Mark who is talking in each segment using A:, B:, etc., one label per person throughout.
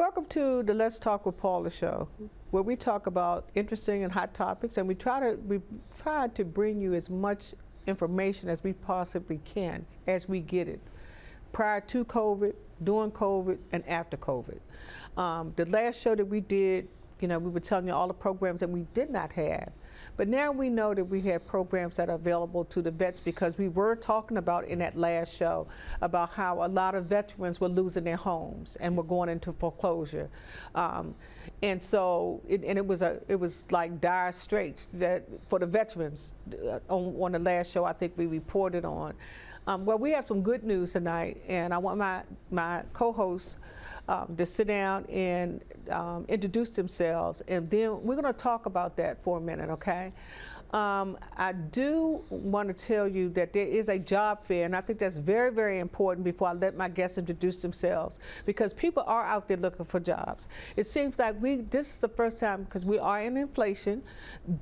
A: welcome to the Let's Talk with Paula show, where we talk about interesting and hot topics, and we try to bring you as much information as we possibly can as we get it, prior to COVID, during COVID, and after COVID. The last show that we did, we were telling you all the programs that we did not have. But now we know that we have programs that are available to the vets, because we were talking about in that last show about how a lot of veterans were losing their homes and were going into foreclosure. And so it was like dire straits that for the veterans. On the last show I think we reported on. Well, we have some good news tonight, and I want my co-hosts to sit down and introduce themselves, and then we're going to talk about that for a minute, okay? I do want to tell you that there is a job fair, and I think that's very, very important before I let my guests introduce themselves, because people are out there looking for jobs. It seems like this is the first time, because we are in inflation,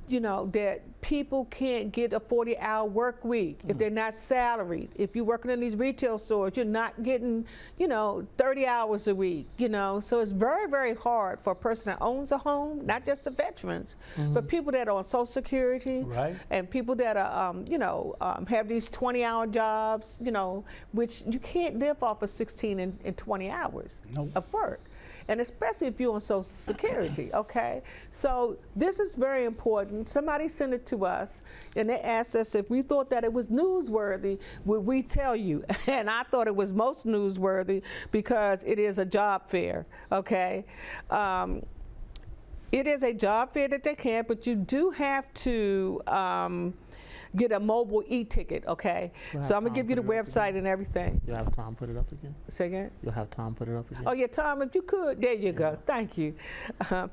A: that people can't get a 40-hour work week if they're not salaried. If you're working in these retail stores, you're not getting, 30 hours a week, So it's very, very hard for a person that owns a home, not just the veterans, but people that are on Social Security,
B: right,
A: and people that are, have these 20-hour jobs, which you can't live off of 16 and 20 hours of work. And especially if you're on Social Security, okay? So this is very important. Somebody sent it to us, and they asked us if we thought that it was newsworthy, would we tell you? And I thought it was most newsworthy because it is a job fair, okay? It is a job fair that they can, but you do have to get a mobile e-ticket, okay? So I'm gonna give you the website and everything.
B: You'll have Tom put it up again?
A: Say again?
B: You'll have Tom put it up again?
A: Oh yeah, Tom, if you could, there you go. Thank you.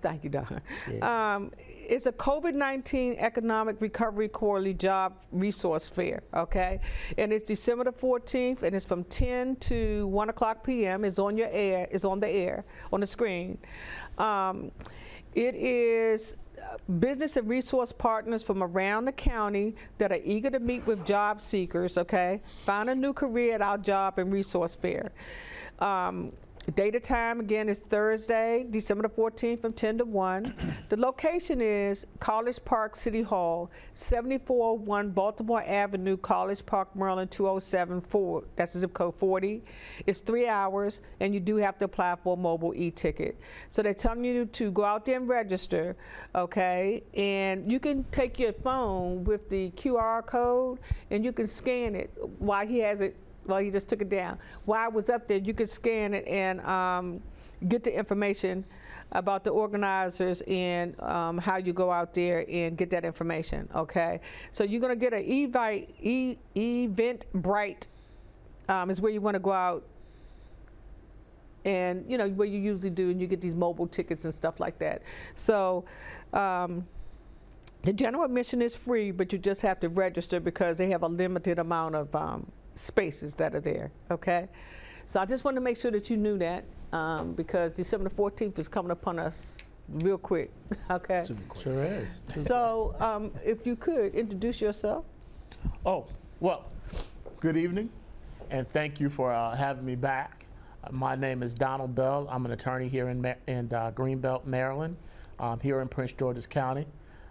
A: Thank you, Don.
B: Yeah.
A: It's a COVID-19 Economic Recovery Quarterly Job Resource Fair, okay? And it's December the 14th, and it's from 10 to 1 o'clock p.m. It's on your air, it's on the air, on the screen. It is business and resource partners from around the county that are eager to meet with job seekers, okay? Find a new career at our job and resource fair. Date and time, again, is Thursday, December the 14th from 10 to 1. The location is College Park City Hall, 7401 Baltimore Avenue, College Park, Maryland, 207-4. That's the zip code 40. It's 3 hours, and you do have to apply for a mobile e-ticket. So they're telling you to go out there and register, okay? And you can take your phone with the QR code, and you can scan it while he has it. Well, you just took it down. While I was up there, you could scan it and get the information about the organizers and how you go out there and get that information, okay? So you're gonna get an Eventbrite is where you wanna go out, and where you usually do, and you get these mobile tickets and stuff like that. So the general admission is free, but you just have to register because they have a limited amount of spaces that are there, okay? So I just want to make sure that you knew that, because December the 14th is coming upon us real quick, okay?
B: Super quick. Sure is.
A: So if you could introduce yourself.
B: Oh, well, good evening, and thank you for having me back. My name is Donald Bell. I'm an attorney here in Greenbelt, Maryland, here in Prince George's County,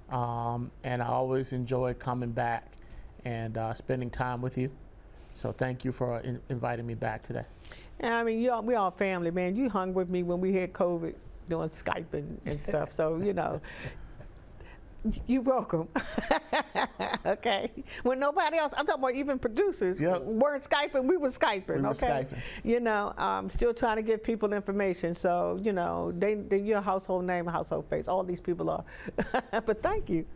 B: and I always enjoy coming back and spending time with you. So thank you for inviting me back today.
A: Yeah, I mean, we all family, man. You hung with me when we had COVID, doing Skype and stuff. So you're welcome. Okay. When nobody else, I'm talking about even producers, weren't Skyping, we were Skyping.
B: We were
A: okay.
B: Skyping.
A: Still trying to give people information. So you're a household name, a household face. All these people are. But thank you.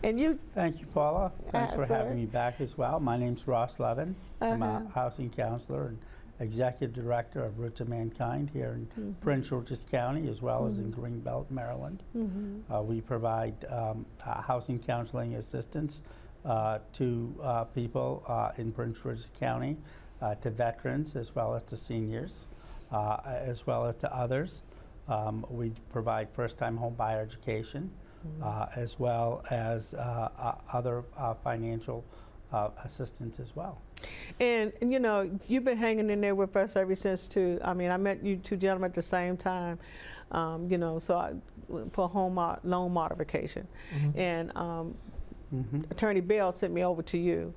A: And you?
C: Thank you, Paula. Thanks for having me back as well. My name's Ross Levin. I'm a housing counselor and executive director of Roots of Mankind here in Prince George's County, as well as in Greenbelt, Maryland. We provide housing counseling assistance to people in Prince George's County, to veterans, as well as to seniors, as well as to others. We provide first-time home buyer education, as well as other financial assistance as well.
A: And you know, you've been hanging in there with us ever since too. I mean, I met you two gentlemen at the same time, you know, for loan modification. And Attorney Bell sent me over to you.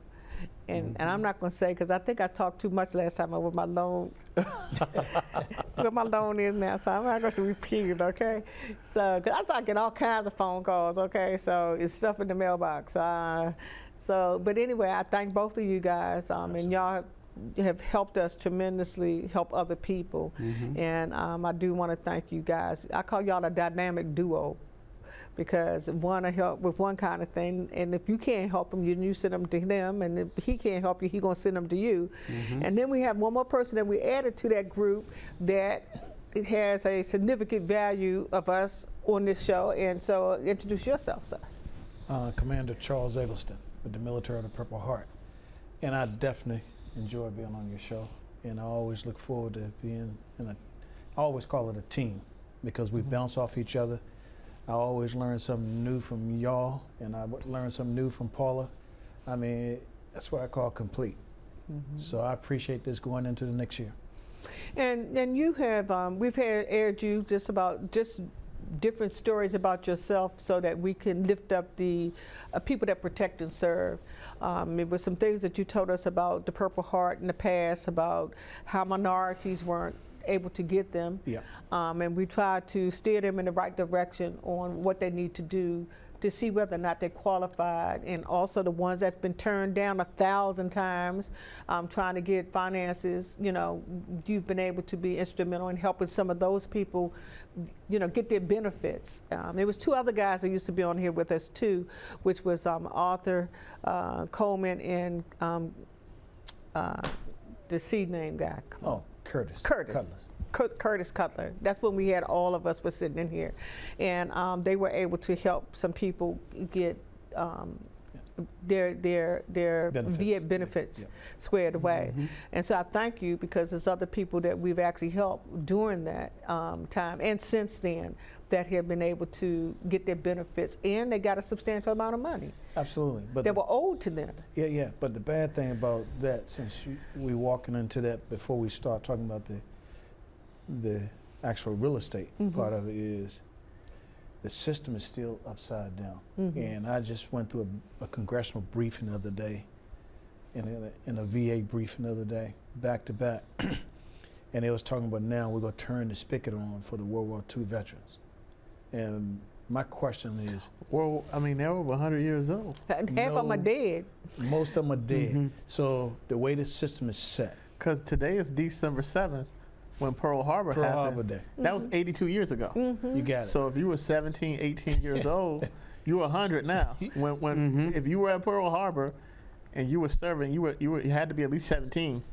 A: And I'm not going to say, because I think I talked too much last time about my loan, what my loan is now, so I'm not going to repeat it, okay? So, because I start getting all kinds of phone calls, okay? So, it's stuff in the mailbox. But anyway, I thank both of you guys, and y'all have helped us tremendously, help other people. And I do want to thank you guys. I call y'all a dynamic duo, because one will help with one kind of thing, and if you can't help him, you send them to them, and if he can't help you, he's going to send them to you. And then we have one more person that we added to that group that has a significant value of us on this show, and so introduce yourself, sir.
D: Commander Charles Eggleston with the Military of the Purple Heart. And I definitely enjoy being on your show, and I always look forward to being in I always call it a team, because we bounce off each other. I always learn something new from y'all, and I learn something new from Paula. I mean, that's what I call complete. So I appreciate this going into the next year.
A: And you have, we've aired you just different stories about yourself so that we can lift up the people that protect and serve. It was some things that you told us about the Purple Heart in the past, about how minorities weren't able to get them. And we try to steer them in the right direction on what they need to do to see whether or not they're qualified, and also the ones that's been turned down 1,000 times trying to get finances. You know, you've been able to be instrumental in helping some of those people, you know, get their benefits. There was two other guys that used to be on here with us too, which was Arthur Coleman and the seed name guy.
D: Oh, Curtis.
A: Curtis Cutler. That's when we had all of us were sitting in here, and they were able to help some people get their
D: benefits.
A: VA benefits squared away. And so I thank you, because there's other people that we've actually helped during that time and since then that have been able to get their benefits, and they got a substantial amount of money.
D: Absolutely. But
A: that were owed to them.
D: Yeah. But the bad thing about that, since we walking into that before we start talking about the actual real estate part of it, is the system is still upside down. And I just went through a congressional briefing the other day, and a VA briefing the other day, back to back. And they was talking about now we're going to turn the spigot on for the World War II veterans. And my question is,
B: Well, I mean, they're over 100 years old.
A: Half of them are dead.
D: Most of them are dead. So the way the system is set.
B: Because today is December 7th, when Pearl Harbor happened.
D: Harbor Day.
B: That was 82 years ago.
D: You got it.
B: So if you were 17, 18 years old, you were 100 now. If you were at Pearl Harbor and you were serving, you had to be at least 17.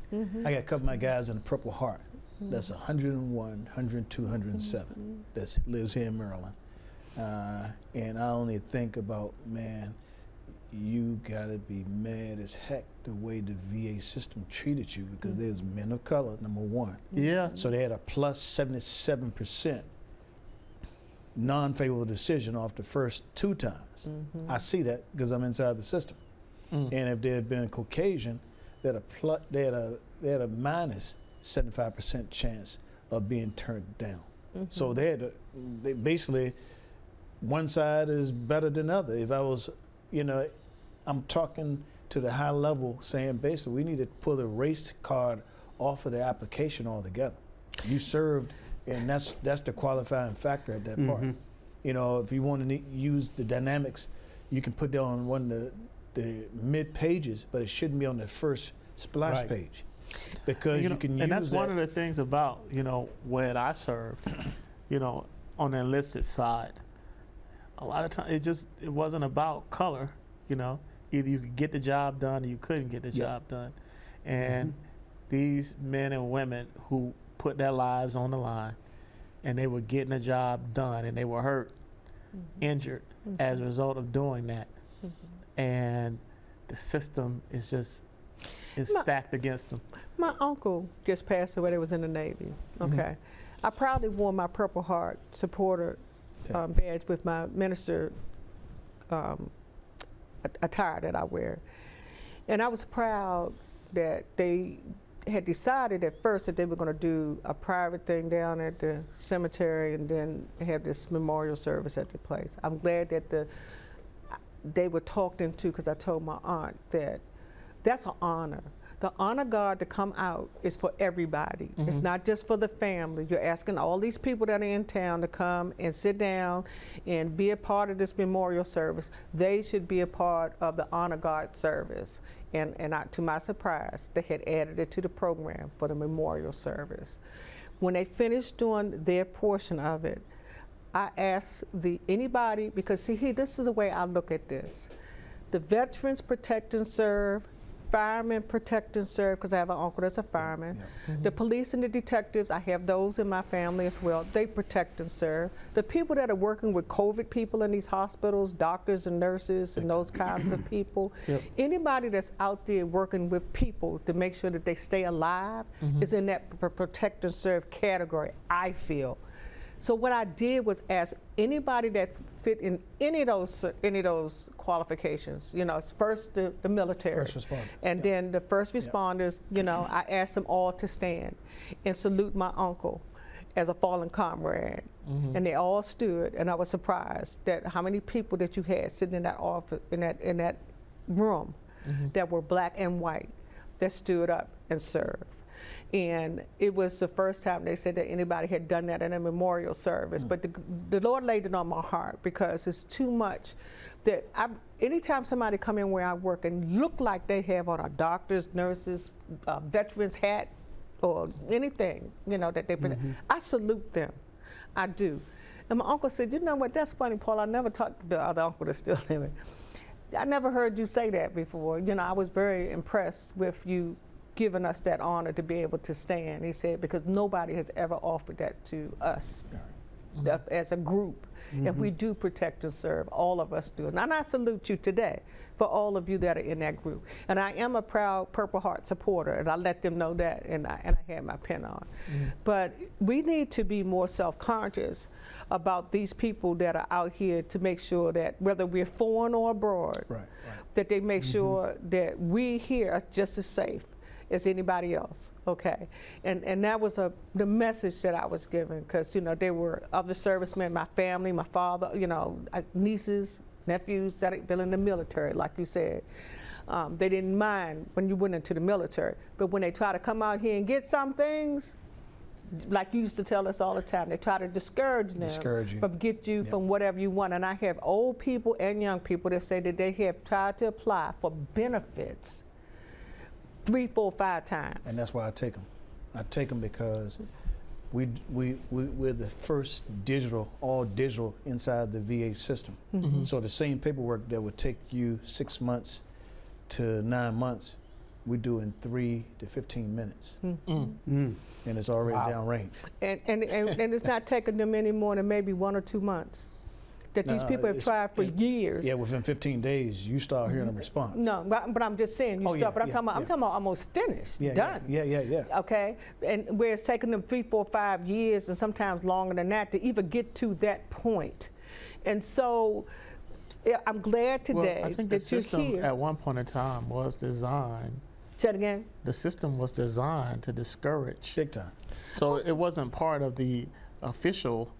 D: I got a couple of my guys in the Purple Heart. That's 101, 102, 107. That lives here in Maryland. And I only think about, man, you gotta be mad as heck the way the VA system treated you, because there's men of color, number one. So they had a plus 77% non-favorable decision off the first 2 times. I see that because I'm inside the system. And if there had been Caucasian, they had a minus 75% chance of being turned down. So they basically, one side is better than the other. If I was, you know, I'm talking to the high level, saying basically we need to pull the race card off of the application altogether. You served, and that's the qualifying factor at that part. You know, if you want to use the dynamics, you can put that on one of the mid pages, but it shouldn't be on the first splash page, because you can use
B: and that's
D: that.
B: one of the things about, you know, when I served, you know, on the enlisted side, a lot of times it wasn't about color. You know, either you could get the job done or you couldn't get the job done. And these men and women who put their lives on the line, and they were getting the job done, and they were hurt, injured as a result of doing that. And the system is just stacked against them.
A: My uncle just passed away. He was in the Navy. Okay. I proudly wore my Purple Heart supporter badge with my minister attire that I wear. And I was proud that they had decided at first that they were going to do a private thing down at the cemetery and then have this memorial service at the place. I'm glad that they were talked into, because I told my aunt that that's an honor. The honor guard to come out is for everybody. It's not just for the family. You're asking all these people that are in town to come and sit down and be a part of this memorial service. They should be a part of the honor guard service. And to my surprise, they had added it to the program for the memorial service. When they finished doing their portion of it, I asked anybody, because see here, this is the way I look at this. The veterans protect and serve, firemen protect and serve, because I have an uncle that's a fireman. Yeah. The police and the detectives, I have those in my family as well. They protect and serve. The people that are working with COVID people in these hospitals, doctors and nurses and those kinds of people, anybody that's out there working with people to make sure that they stay alive is in that protect and serve category, I feel. So what I did was ask anybody that fit in any of those qualifications. You know, it's first the military,
D: first responders,
A: and then the first responders. You know, I asked them all to stand and salute my uncle as a fallen comrade, and they all stood. And I was surprised that how many people that you had sitting in that office, in that room, that were black and white, that stood up and served. And it was the first time they said that anybody had done that in a memorial service. But the Lord laid it on my heart, because it's too much that anytime somebody come in where I work and look like they have on a doctor's, nurses, veterans hat or anything, you know, that they I salute them. I do. And my uncle said, you know what, that's funny, Paula, I never talked to the other uncle that's still living. I never heard you say that before. You know, I was very impressed with you giving us that honor to be able to stand. He said, because nobody has ever offered that to us as a group. And we do protect and serve, all of us do. And I salute you today for all of you that are in that group. And I am a proud Purple Heart supporter, and I let them know that, and I had my pin on. But we need to be more self-conscious about these people that are out here, to make sure that whether we're foreign or abroad, that they make sure that we here are just as safe as anybody else, okay? And that was the message that I was given, because, you know, there were other servicemen, my family, my father, you know, nieces, nephews that had been in the military, like you said. They didn't mind when you went into the military, but when they try to come out here and get some things, like you used to tell us all the time, they try to discourage them from get you from whatever you want. And I have old people and young people that say that they have tried to apply for benefits 3, 4, 5 times.
D: And that's why I take them. I take them because we're the first all digital inside the VA system. So the same paperwork that would take you 6 months to 9 months, we do in 3 to 15 minutes. And it's already downrange. And
A: it's not taking them any more than maybe 1 or 2 months. That these people have tried for years.
D: Yeah, within 15 days, you start hearing a response.
A: No, but I'm just saying, I'm talking about almost finished, done.
D: Yeah.
A: Okay, and where it's taken them 3, 4, 5 years, and sometimes longer than that, to even get to that point. And so, I'm glad today
B: I think
A: that
B: the system
A: you're here.
B: at one point in time was designed.
A: Say it again.
B: The system was designed to discourage.
D: Big time.
B: So it wasn't part of the official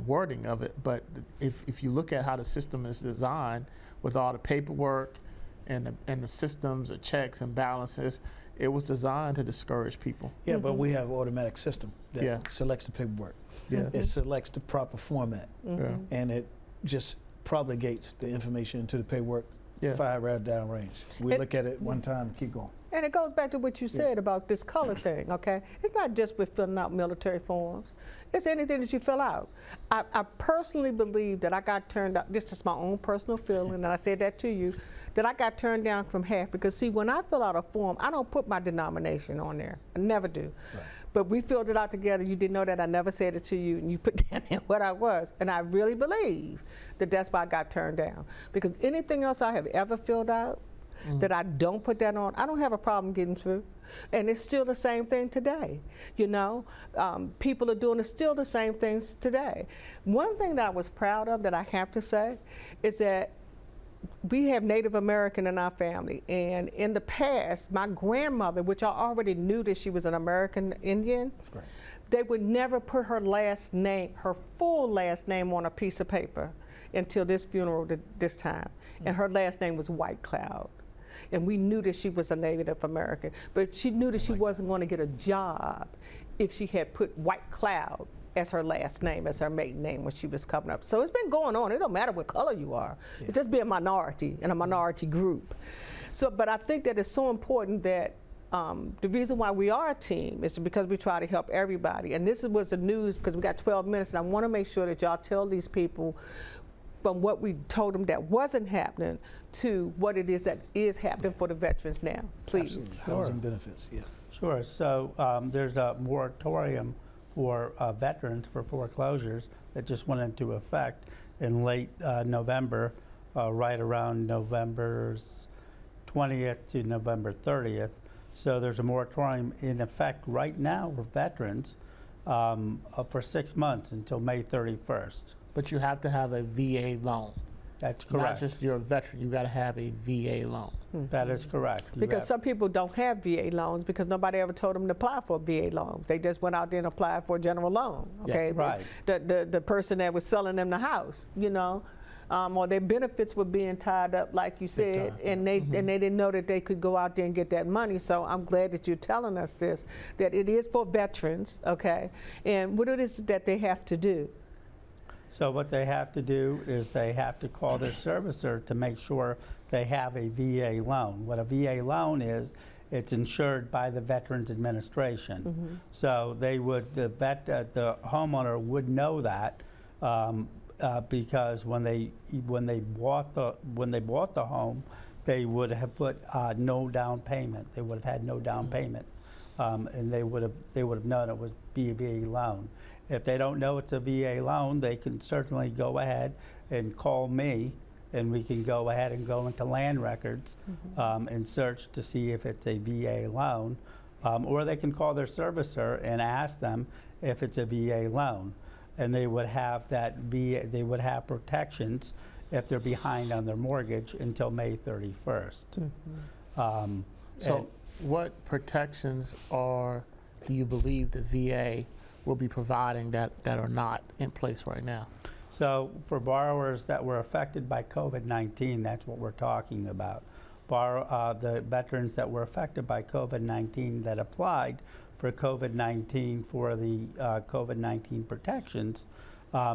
B: wording of it, but if you look at how the system is designed, with all the paperwork and the systems of checks and balances, it was designed to discourage people.
D: Yeah, but we have an automatic system that selects the paperwork. It selects the proper format, and it just propagates the information into the paperwork 5 rounds downrange. We look at it one time and keep going.
A: And it goes back to what you said about this color thing, okay? It's not just with filling out military forms. It's anything that you fill out. I personally believe that I got turned down, this is my own personal feeling, and I said that to you, that I got turned down from half, because see, when I fill out a form, I don't put my denomination on there. I never do. Right. But we filled it out together. You didn't know that. I never said it to you, and you put down there what I was. And I really believe that that's why I got turned down. Because anything else I have ever filled out, that I don't put that on, I don't have a problem getting through. And it's still the same thing today. You know, people are doing still the same things today. One thing that I was proud of, that I have to say, is that we have Native American in our family, and in the past, my grandmother, which I already knew that she was an American Indian,
D: Right.
A: they would never put her last name, her full last name on a piece of paper until this funeral this time. And her last name was White Cloud. And we knew that she was a Native American, but she knew that she wasn't going to get a job if she had put White Cloud as her last name, as her maiden name when she was coming up. So it's been going on. It don't matter what color you are.
D: Yeah.
A: It's just be a minority in a minority group. So, but I think that it's so important that the reason why we are a team is because we try to help everybody. And this was the news because we got 12 minutes, and I want to make sure that y'all tell these people from what we told them that wasn't happening to what it is that is happening for the veterans now. Please.
D: Absolutely.
C: Sure.
D: Housing benefits, yeah.
C: Sure. So there's a moratorium for veterans for foreclosures that just went into effect in late November, right around November 20th to November 30th. So there's a moratorium in effect right now for veterans for 6 months until May 31st.
B: But you have to have a VA loan.
C: That's
B: Not
C: correct.
B: just you're a veteran, you got to have a VA loan.
C: That is correct. You
A: Because
C: have-
A: some people don't have VA loans because nobody ever told them to apply for a VA loan. They just went out there and applied for a general loan.
B: Yeah,
A: Okay,
C: right.
A: The person that was selling them the house, you know, or their benefits were being tied up, like you said,
D: time,
A: and they didn't know that they could go out there and get that money. So I'm glad that you're telling us this, that it is for veterans. Okay, and what it is that they have to do.
C: So what they have to do is they have to call their servicer to make sure they have a VA loan. What a VA loan is, it's insured by the Veterans Administration. So they would, the homeowner would know that because when they bought the home, they would have put no down payment. They would have had no down payment, and they would have known it was a VA loan. If they don't know it's a VA loan, they can certainly go ahead and call me, and we can go ahead and go into land records and search to see if it's a VA loan. Or they can call their servicer and ask them if it's a VA loan. And they would have they would have protections if they're behind on their mortgage until May 31st.
B: So what protections do you believe the VA will be providing that are not in place right now?
C: So for borrowers that were affected by COVID-19, that's what we're talking about. The veterans that were affected by COVID-19 that applied for COVID-19 for the COVID-19 protections,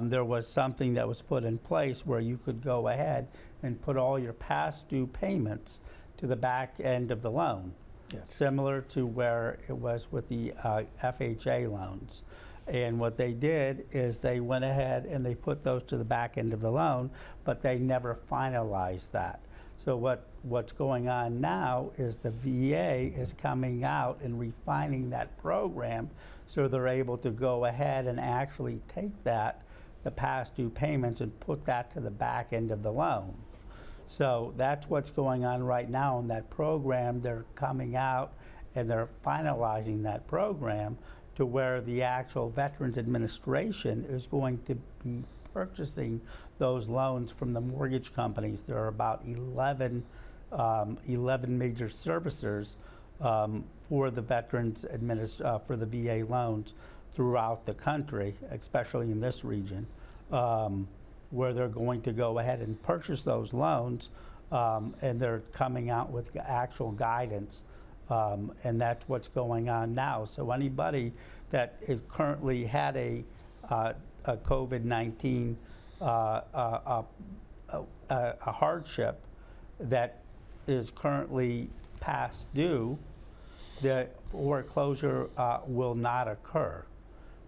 C: there was something that was put in place where you could go ahead and put all your past due payments to the back end of the loan,
D: Yes.
C: similar to where it was with the FHA loans. And what they did is they went ahead and they put those to the back end of the loan, but they never finalized that. So what's going on now is the VA is coming out and refining that program so they're able to go ahead and actually take the past due payments and put that to the back end of the loan. So that's what's going on right now in that program. They're coming out and they're finalizing that program to where the actual Veterans Administration is going to be purchasing those loans from the mortgage companies. There are about 11 major servicers for the for the VA loans throughout the country, especially in this region, where they're going to go ahead and purchase those loans, and they're coming out with actual guidance. And that's what's going on now. So anybody that is currently had a COVID-19 a hardship that is currently past due, the foreclosure will not occur.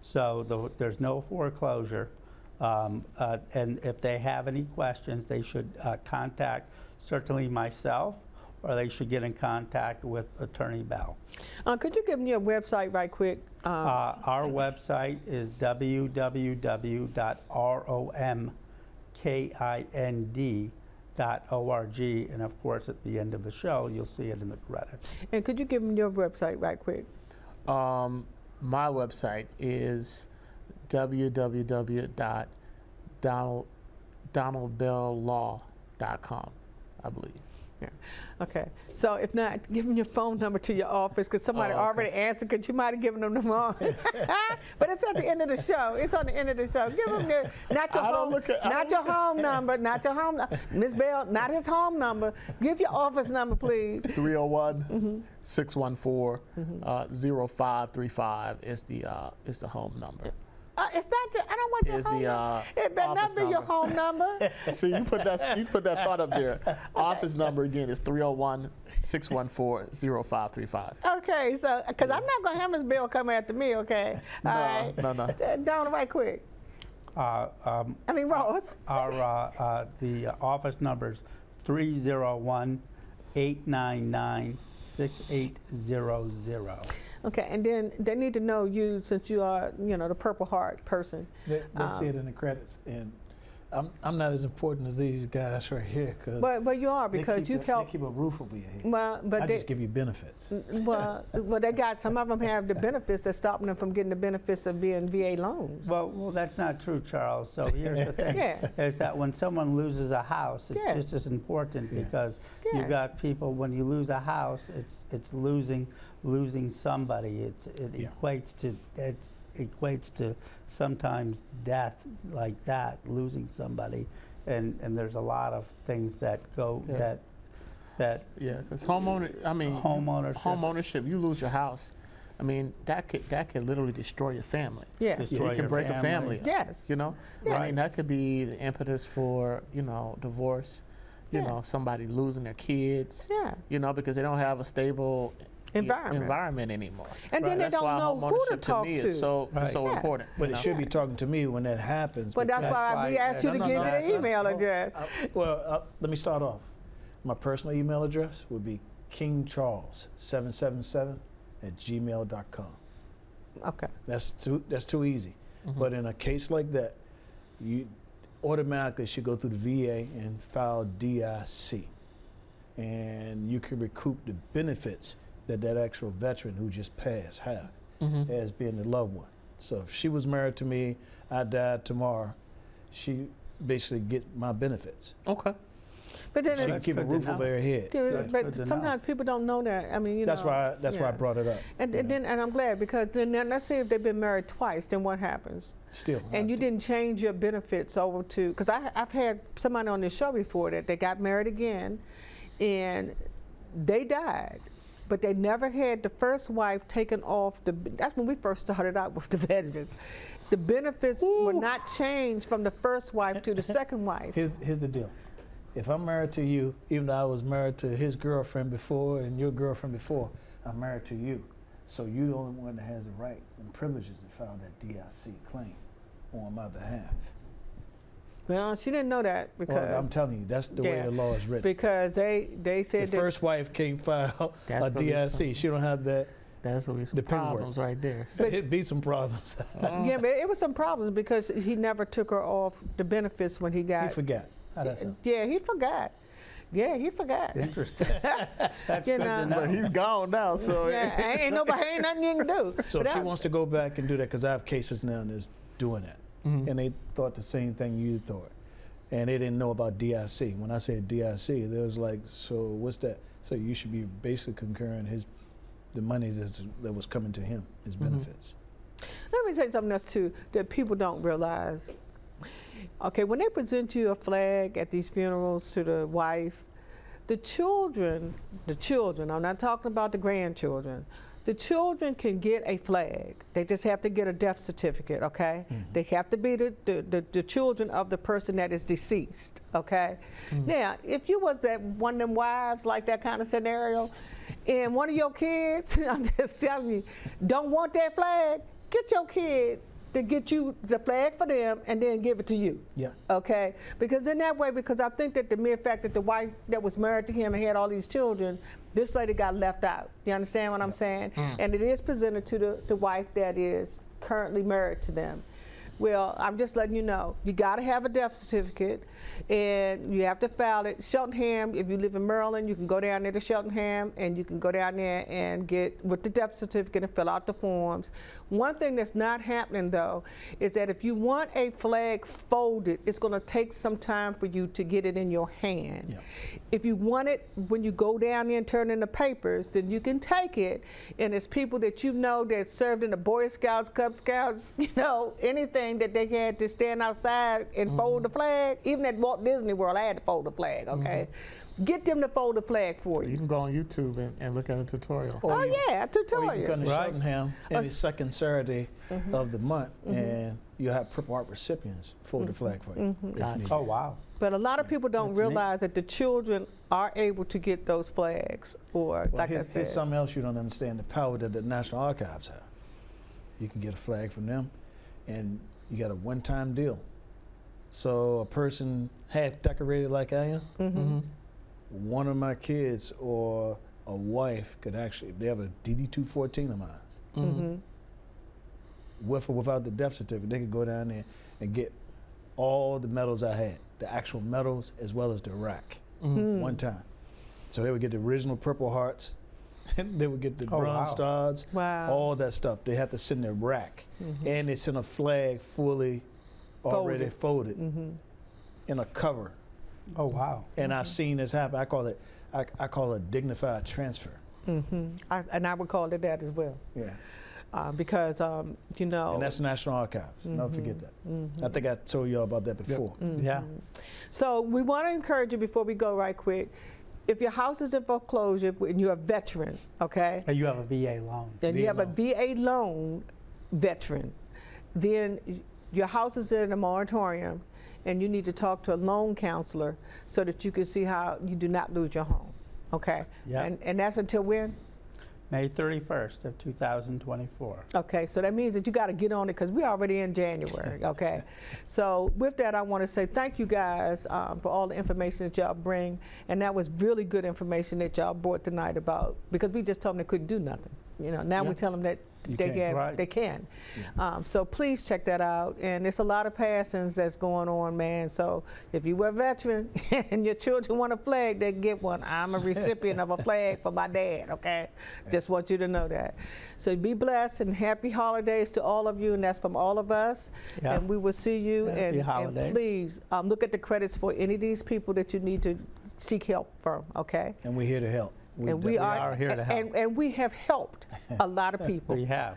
C: So there's no foreclosure. And if they have any questions, they should contact certainly myself, or they should get in contact with Attorney Bell.
A: Could you give me your website right quick?
C: Our website is www.romkind.org, and of course at the end of the show you'll see it in the credits.
A: And could you give me your website right quick?
B: My website is www.donaldbelllaw.com. I believe.
A: Yeah. Okay. So if not, give them your phone number to your office because somebody already answered because you might have given them the wrong. But it's at the end of the show. It's on the end of the show. Give them your, not your home number, not your home, Miss Bell, not his home number. Give your office number, please.
B: 301-614-0535 is the home number.
A: It's not your, I don't want your home number. It better not be your home number.
B: See, you put that thought up there. Okay. Office number again is 301-614-0535.
A: Okay, so because I'm not gonna have Miss Bell come after me. Okay.
B: No,
A: all right.
B: no.
A: Down right quick. Ross.
C: The office number's 301-899-6800.
A: Okay, and then they need to know you since you are, the Purple Heart person.
D: They see it in the credits, and I'm not as important as these guys right here, because
A: but you are because you've helped.
D: They keep a roof over your head.
A: Well, but
D: I just give you benefits.
A: Well, they got some of them have the benefits that's stopping them from getting the benefits of being VA loans.
C: Well, that's not true, Charles. So here's the thing: is that when someone loses a house, it's just as important because you've got people. When you lose a house, it's losing somebody. It equates to sometimes death like that, losing somebody, and there's a lot of things that go
B: because homeownership, you lose your house, I mean that could literally destroy your family.
A: Yes.
B: It can break a family.
A: Yes.
B: I mean that could be the impetus for divorce, somebody losing their kids, because they don't have a stable environment anymore.
A: And then they don't know who to talk to.
B: Is so important.
D: But it should be talking to me when that happens.
A: But that's why we asked you to give you the email address.
D: Let me start off. My personal email address would be kingcharles777@gmail.com.
A: Okay.
D: That's too easy. Mm-hmm. But in a case like that, you automatically should go through the VA and file DIC, and you can recoup the benefits that actual veteran who just passed have as being the loved one. So if she was married to me, I died tomorrow, she basically gets my benefits.
B: Okay.
A: But then
D: she can keep a roof over her head.
A: But sometimes people don't know that. I mean,
D: that's why I brought it up.
A: And I'm glad because then let's say if they've been married twice, then what happens?
D: Still.
A: And you didn't change your benefits over to because I've had somebody on this show before that they got married again, and they died. But they never had the first wife taken off that's when we first started out with the veterans. The benefits were not changed from the first wife to the second wife.
D: Here's the deal. If I'm married to you, even though I was married to his girlfriend before and your girlfriend before, I'm married to you. So you're the only one that has the rights and privileges to file that DIC claim on my behalf.
A: Well, she didn't know that because
D: I'm telling you, that's the way the law is written.
A: Because they said
D: the first wife can't file a DIC. She don't have that.
B: That's what we some problems right there.
D: It'd be some problems.
A: Yeah, but it was some problems because he never took her off the benefits when he got.
D: He forgot. How that sound?
A: Yeah, he forgot. Yeah, he forgot.
C: Interesting. That's good to know.
B: But he's gone now, so
A: ain't nothing you can do.
D: So if she wants to go back and do that, because I have cases now that's doing that. And they thought the same thing you thought. And they didn't know about DIC. When I said DIC, they was like, so what's that? So you should be basically concurring the money that was coming to him, his benefits.
A: Let me say something else too that people don't realize. Okay, when they present you a flag at these funerals to the wife, the children, I'm not talking about the grandchildren, the children can get a flag. They just have to get a death certificate, okay? They have to be the children of the person that is deceased, okay? Now, if you was that one of them wives, like that kind of scenario, and one of your kids, I'm just telling you, don't want that flag, get your kid to get you the flag for them and then give it to you.
D: Yeah.
A: Okay? Because in that way, because I think that the mere fact that the wife that was married to him and had all these children, this lady got left out. You understand what I'm saying? And it is presented to the wife that is currently married to them. Well, I'm just letting you know, you got to have a death certificate, and you have to file it. Cheltenham, if you live in Maryland, you can go down there to Cheltenham, and you can go down there and get with the death certificate and fill out the forms. One thing that's not happening, though, is that if you want a flag folded, it's going to take some time for you to get it in your hand.
D: Yeah.
A: If you want it when you go down there and turn in the papers, then you can take it, and it's people that you know that served in the Boy Scouts, Cub Scouts, you know, anything that they had to stand outside and fold the flag. Even at Walt Disney World, I had to fold the flag, okay? Get them to fold the flag for you.
B: You can go on YouTube and look at a tutorial.
A: Oh, yeah, a
D: Or
A: tutorial.
D: you can come to
C: Right.
D: Cheltenham any second Saturday of the month, and you'll have Purple Heart recipients fold the flag for you. If
B: Gotcha.
D: needed.
C: Oh, wow.
A: But a lot of people don't
C: That's neat.
A: realize that the children are able to get those flags, or
D: Well,
A: like I
D: here's
A: said.
D: something else you don't understand, the power that the National Archives have. You can get a flag from them, and you got a one-time deal. So a person half decorated like I am,
B: Mm-hmm.
D: one of my kids or a wife could actually, they have a DD-214 of mine.
A: Mm-hmm.
D: With or without the death certificate, they could go down there and get all the medals I had, the actual medals as well as the rack, one time. So they would get the original Purple Hearts, and they would get the
C: Oh,
D: Bronze
C: wow.
D: Stars,
A: Wow.
D: all that stuff. They had to send their rack, and they sent a flag fully already folded in a cover.
C: Oh, wow.
D: And I've seen this happen. I call it dignified transfer.
A: And I would call it that as well.
D: Yeah.
A: Because, you know.
D: And that's National Archives. Don't forget that. I think I told y'all about that before.
C: Yeah.
A: So we want to encourage you before we go right quick. If your house is in foreclosure and you're a veteran, okay,
C: And you have a VA loan.
A: and you have a VA loan veteran, then your house is in a moratorium, and you need to talk to a loan counselor so that you can see how you do not lose your home, okay?
C: Yeah.
A: And that's until when?
C: May 31st of 2024.
A: Okay, so that means that you got to get on it because we're already in January, okay? So with that, I want to say thank you guys for all the information that y'all bring, and that was really good information that y'all brought tonight about, because we just told them they couldn't do nothing. You know, now
C: Yeah.
A: we tell them that
D: You
A: they
D: can.
A: can.
C: Right.
A: They can. So please check that out. And there's a lot of passings that's going on, man. So if you were a veteran and your children want a flag, they can get one. I'm a recipient of a flag for my dad, okay? Just want you to know that. So be blessed and happy holidays to all of you, and that's from all of us.
C: Yeah.
A: And we will see you.
C: Happy
A: And
C: holidays.
A: please look at the credits for any of these people that you need to seek help from, okay?
D: And we're here to help.
A: And we
C: are here to help.
A: And we have helped a lot of people.
C: We have.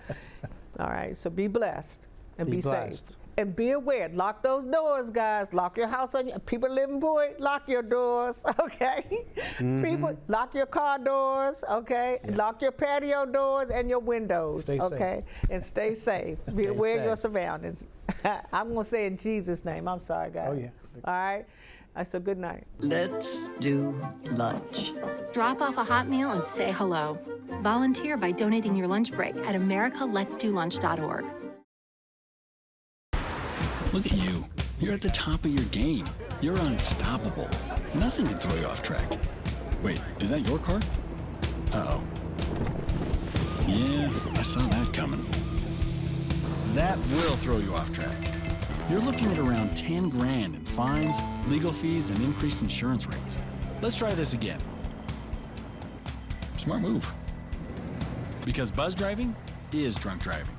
A: All right, so be blessed and be safe.
C: blessed.
A: And be aware, lock those doors, guys. Lock your house on you. People living boy, lock your doors, okay? People, lock your car doors, okay? Lock your patio doors and your windows,
D: Stay safe.
A: okay? And stay safe. Be
C: Stay
A: aware of your
C: safe.
A: surroundings. I'm gonna say in Jesus' name. I'm sorry, guys.
D: Oh, yeah.
A: All right. So good night.
E: Let's do lunch.
F: Drop off a hot meal and say hello. Volunteer by donating your lunch break at americaletsdolunch.org.
G: Look at you. You're at the top of your game. You're unstoppable. Nothing can throw you off track. Wait, is that your car? Uh-oh. Yeah, I saw that coming. That will throw you off track. You're looking at around 10 grand in fines, legal fees, and increased insurance rates. Let's try this again. Smart move. Because buzz driving is drunk driving.